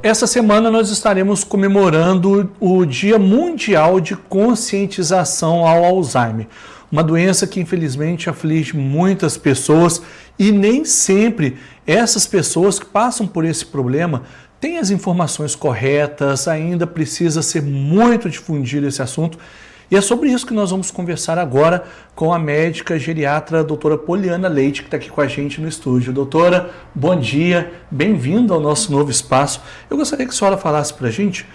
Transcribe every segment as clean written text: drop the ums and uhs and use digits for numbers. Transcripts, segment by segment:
Essa semana nós estaremos comemorando o Dia Mundial de Conscientização ao Alzheimer, uma doença que infelizmente aflige muitas pessoas e nem sempre essas pessoas que passam por esse problema têm as informações corretas, ainda precisa ser muito difundido esse assunto. E é sobre isso que nós vamos conversar agora com a médica geriatra, a doutora Poliana Leite, que está aqui com a gente no estúdio. Doutora, bom dia, bem-vinda ao nosso novo espaço. Eu gostaria que a senhora falasse para a gente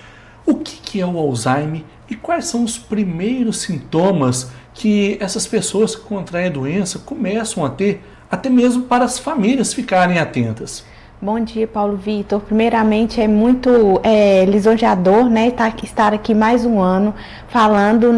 o que é o Alzheimer e quais são os primeiros sintomas que essas pessoas que contraem a doença começam a ter, até mesmo para as famílias ficarem atentas. Bom dia, Paulo Vitor. Primeiramente, é muito lisonjeador, né, estar aqui mais um ano falando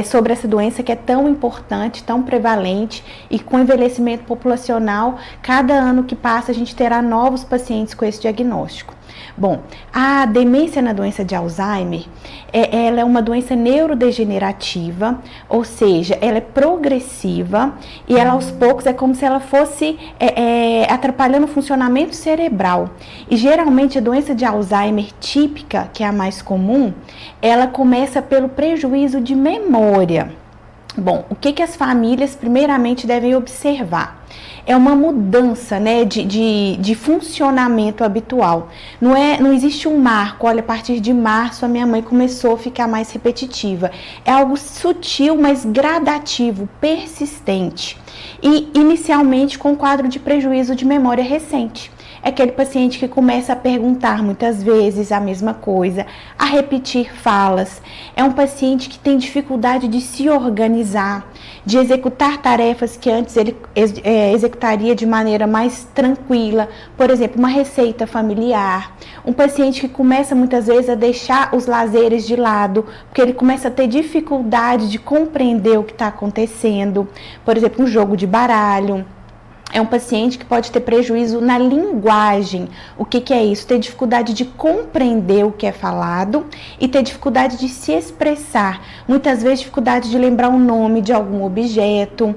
sobre essa doença que é tão importante, tão prevalente e com envelhecimento populacional, cada ano que passa a gente terá novos pacientes com esse diagnóstico. Bom, a demência na doença de Alzheimer, ela é uma doença neurodegenerativa, ou seja, ela é progressiva e ela aos poucos é como se ela fosse atrapalhando o funcionamento cerebral. E geralmente a doença de Alzheimer típica, que é a mais comum, ela começa pelo prejuízo de memória. Bom, o que as famílias primeiramente devem observar? É uma mudança, né, de funcionamento habitual. Não existe um marco, olha, a partir de março a minha mãe começou a ficar mais repetitiva. É algo sutil, mas gradativo, persistente. E inicialmente com quadro de prejuízo de memória recente. É aquele paciente que começa a perguntar muitas vezes a mesma coisa, a repetir falas. É um paciente que tem dificuldade de se organizar, de executar tarefas que antes ele executaria de maneira mais tranquila. Por exemplo, uma receita familiar. Um paciente que começa muitas vezes a deixar os lazeres de lado, porque ele começa a ter dificuldade de compreender o que está acontecendo. Por exemplo, um jogo de baralho. É um paciente que pode ter prejuízo na linguagem. O que é isso? Ter dificuldade de compreender o que é falado e ter dificuldade de se expressar. Muitas vezes dificuldade de lembrar o nome de algum objeto.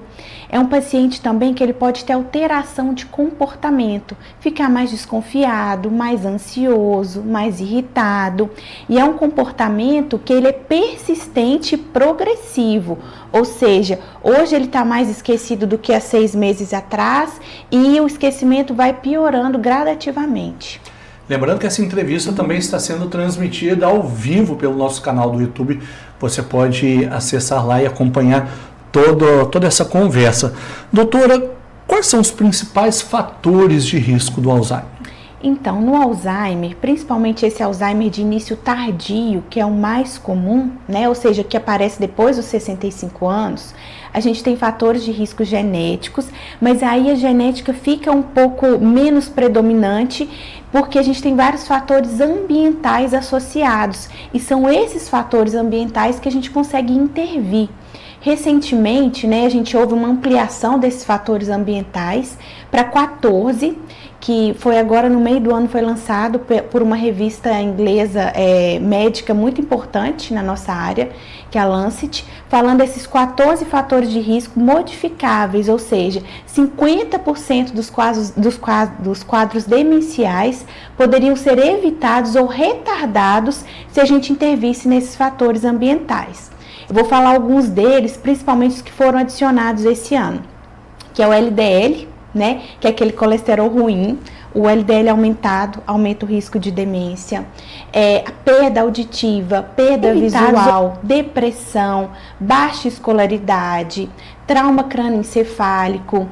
É um paciente também que ele pode ter alteração de comportamento, ficar mais desconfiado, mais ansioso, mais irritado. E é um comportamento que ele é persistente e progressivo. Ou seja, hoje ele está mais esquecido do que há 6 meses atrás e o esquecimento vai piorando gradativamente. Lembrando que essa entrevista também está sendo transmitida ao vivo pelo nosso canal do YouTube. Você pode acessar lá e acompanhar toda essa conversa. Doutora, quais são os principais fatores de risco do Alzheimer? Então, no Alzheimer, principalmente esse Alzheimer de início tardio, que é o mais comum, né? Ou seja, que aparece depois dos 65 anos, a gente tem fatores de risco genéticos, mas aí a genética fica um pouco menos predominante, porque a gente tem vários fatores ambientais associados, e são esses fatores ambientais que a gente consegue intervir. Recentemente, né, a gente houve uma ampliação desses fatores ambientais para 14, que foi agora no meio do ano, foi lançado por uma revista inglesa médica muito importante na nossa área, que é a Lancet, falando desses 14 fatores de risco modificáveis, ou seja, 50% dos quadros demenciais poderiam ser evitados ou retardados se a gente intervisse nesses fatores ambientais. Eu vou falar alguns deles, principalmente os que foram adicionados esse ano, que é o LDL, né, que é aquele colesterol ruim. O LDL aumentado aumenta o risco de demência, a perda auditiva, perda visual, depressão, baixa escolaridade, trauma crânioencefálico.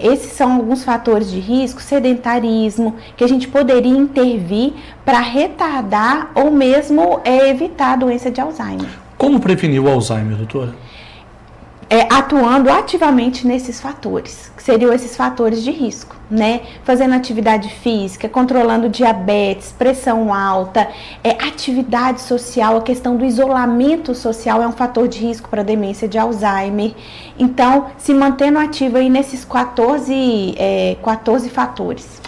Esses são alguns fatores de risco, sedentarismo, que a gente poderia intervir para retardar ou mesmo evitar a doença de Alzheimer. Como prevenir o Alzheimer, doutora? Atuando ativamente nesses fatores, que seriam esses fatores de risco, né? Fazendo atividade física, controlando diabetes, pressão alta, atividade social, a questão do isolamento social é um fator de risco para a demência de Alzheimer. Então, se mantendo ativo aí nesses 14 fatores.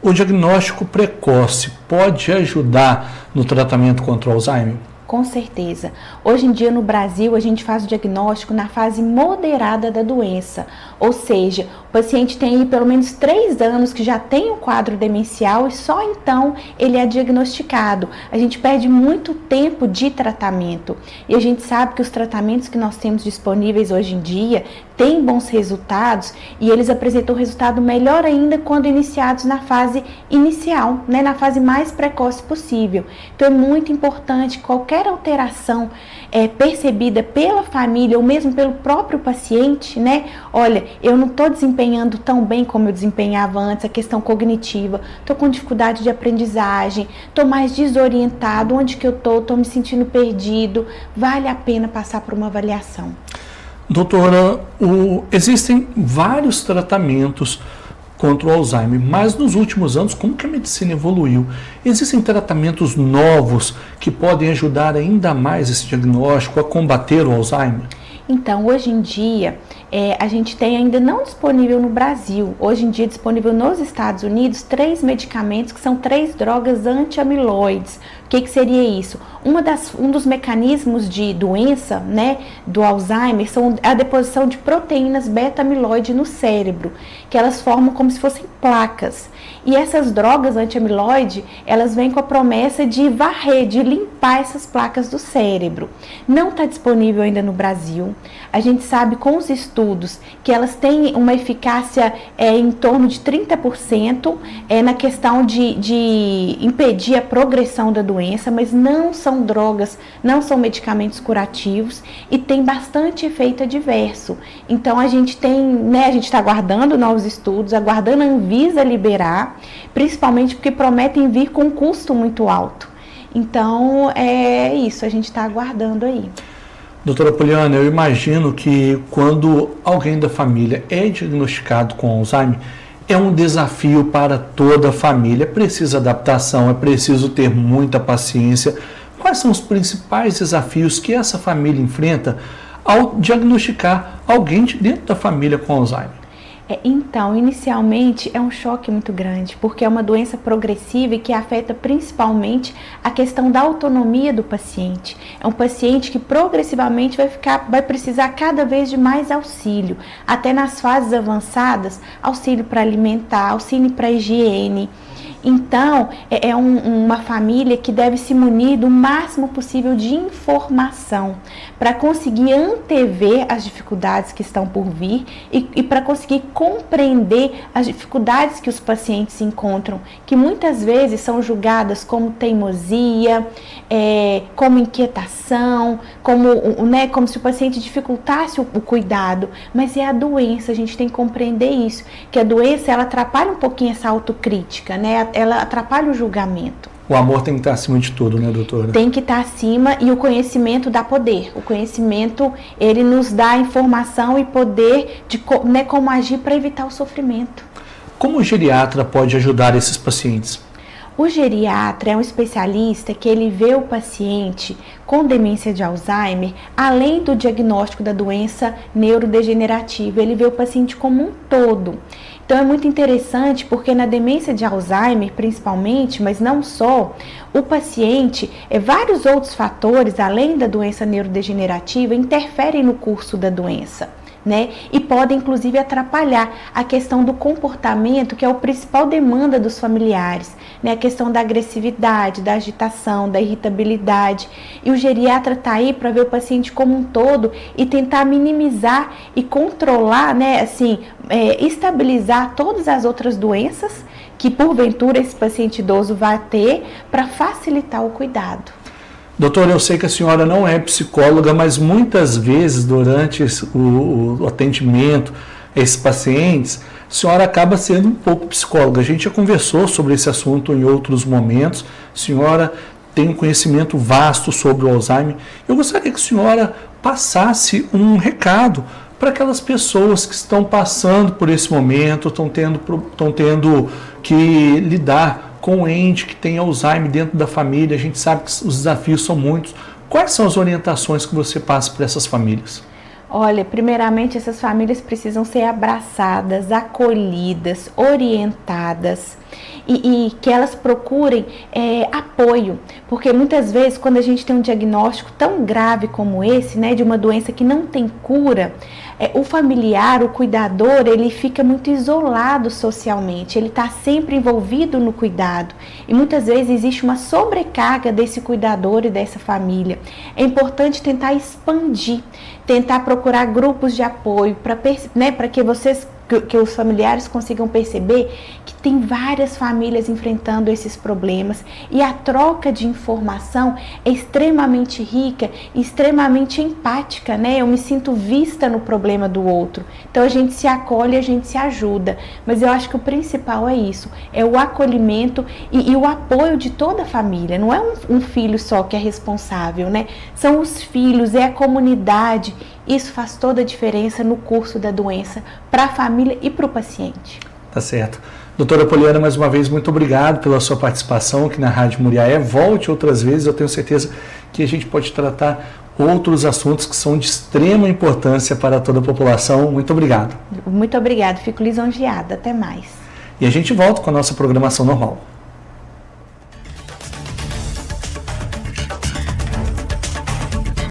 O diagnóstico precoce pode ajudar no tratamento contra o Alzheimer? Com certeza. Hoje em dia no Brasil a gente faz o diagnóstico na fase moderada da doença, ou seja, o paciente tem aí pelo menos 3 anos que já tem um quadro demencial e só então ele é diagnosticado. A gente perde muito tempo de tratamento e a gente sabe que os tratamentos que nós temos disponíveis hoje em dia têm bons resultados e eles apresentam resultado melhor ainda quando iniciados na fase inicial, né, na fase mais precoce possível. Então é muito importante qualquer alteração percebida pela família ou mesmo pelo próprio paciente, né? Olha, eu não estou desempenhando tão bem como eu desempenhava antes, a questão cognitiva, estou com dificuldade de aprendizagem, estou mais desorientado, onde que eu estou me sentindo perdido, vale a pena passar por uma avaliação. Doutora, existem vários tratamentos contra o Alzheimer, mas nos últimos anos, como que a medicina evoluiu? Existem tratamentos novos que podem ajudar ainda mais esse diagnóstico a combater o Alzheimer? Então, hoje em dia, a gente tem ainda não disponível no Brasil, hoje em dia disponível nos Estados Unidos, 3 medicamentos que são 3 drogas anti-amiloides. O que seria isso? Um dos mecanismos de doença, né, do Alzheimer são a deposição de proteínas beta-amiloide no cérebro, que elas formam como se fossem placas. E essas drogas anti-amiloide, elas vêm com a promessa de varrer, de limpar essas placas do cérebro. Não está disponível ainda no Brasil. A gente sabe com os estudos que elas têm uma eficácia em torno de 30% na questão de impedir a progressão da doença, mas não são drogas, não são medicamentos curativos e tem bastante efeito adverso. Então a gente tem, né, a gente está aguardando novos estudos, aguardando a Anvisa liberar, principalmente porque prometem vir com um custo muito alto. Então é isso, a gente está aguardando aí. Doutora Poliana, eu imagino que quando alguém da família é diagnosticado com Alzheimer, é um desafio para toda a família. É preciso adaptação, é preciso ter muita paciência. Quais são os principais desafios que essa família enfrenta ao diagnosticar alguém de dentro da família com Alzheimer? Então, inicialmente é um choque muito grande, porque é uma doença progressiva e que afeta principalmente a questão da autonomia do paciente. É um paciente que progressivamente vai precisar cada vez de mais auxílio, até nas fases avançadas, auxílio para alimentar, auxílio para higiene. Então, uma família que deve se munir do máximo possível de informação para conseguir antever as dificuldades que estão por vir e para conseguir compreender as dificuldades que os pacientes encontram, que muitas vezes são julgadas como teimosia, como inquietação, como se o paciente dificultasse o cuidado, mas é a doença, a gente tem que compreender isso, que a doença ela atrapalha um pouquinho essa autocrítica, né? Ela atrapalha o julgamento. O amor tem que estar acima de tudo, né, doutora? Tem que estar acima e o conhecimento dá poder. O conhecimento, ele nos dá informação e poder de como agir para evitar o sofrimento. Como o geriatra pode ajudar esses pacientes? O geriatra é um especialista que ele vê o paciente com demência de Alzheimer, além do diagnóstico da doença neurodegenerativa, ele vê o paciente como um todo. Então é muito interessante porque na demência de Alzheimer, principalmente, mas não só, o paciente, vários outros fatores, além da doença neurodegenerativa, interferem no curso da doença, né? E podem inclusive atrapalhar a questão do comportamento, que é a principal demanda dos familiares, né? A questão da agressividade, da agitação, da irritabilidade. E o geriatra está aí para ver o paciente como um todo e tentar minimizar e controlar, né? Assim, estabilizar todas as outras doenças que porventura esse paciente idoso vai ter para facilitar o cuidado. Doutora, eu sei que a senhora não é psicóloga, mas muitas vezes durante o atendimento a esses pacientes, a senhora acaba sendo um pouco psicóloga. A gente já conversou sobre esse assunto em outros momentos. A senhora tem um conhecimento vasto sobre o Alzheimer. Eu gostaria que a senhora passasse um recado para aquelas pessoas que estão passando por esse momento, estão tendo que lidar com o ente que tem Alzheimer dentro da família. A gente sabe que os desafios são muitos. Quais são as orientações que você passa para essas famílias? Olha, primeiramente essas famílias precisam ser abraçadas, acolhidas, orientadas e que elas procurem apoio, porque muitas vezes quando a gente tem um diagnóstico tão grave como esse, né, de uma doença que não tem cura, o familiar, o cuidador, ele fica muito isolado socialmente, ele está sempre envolvido no cuidado e muitas vezes existe uma sobrecarga desse cuidador e dessa família. É importante tentar expandir, tentar procurar grupos de apoio para que os familiares consigam perceber que tem várias famílias enfrentando esses problemas e a troca de informação é extremamente rica e extremamente empática, né? Eu me sinto vista no problema do outro. Então a gente se acolhe, a gente se ajuda. Mas eu acho que o principal é isso, é o acolhimento e o apoio de toda a família. Não é um filho só que é responsável, né? São os filhos, é a comunidade. Isso faz toda a diferença no curso da doença para a família e para o paciente. Tá certo. Doutora Poliana, mais uma vez, muito obrigado pela sua participação aqui na Rádio Muriaé. Volte outras vezes, eu tenho certeza que a gente pode tratar outros assuntos que são de extrema importância para toda a população. Muito obrigado. Muito obrigado, fico lisonjeada. Até mais. E a gente volta com a nossa programação normal.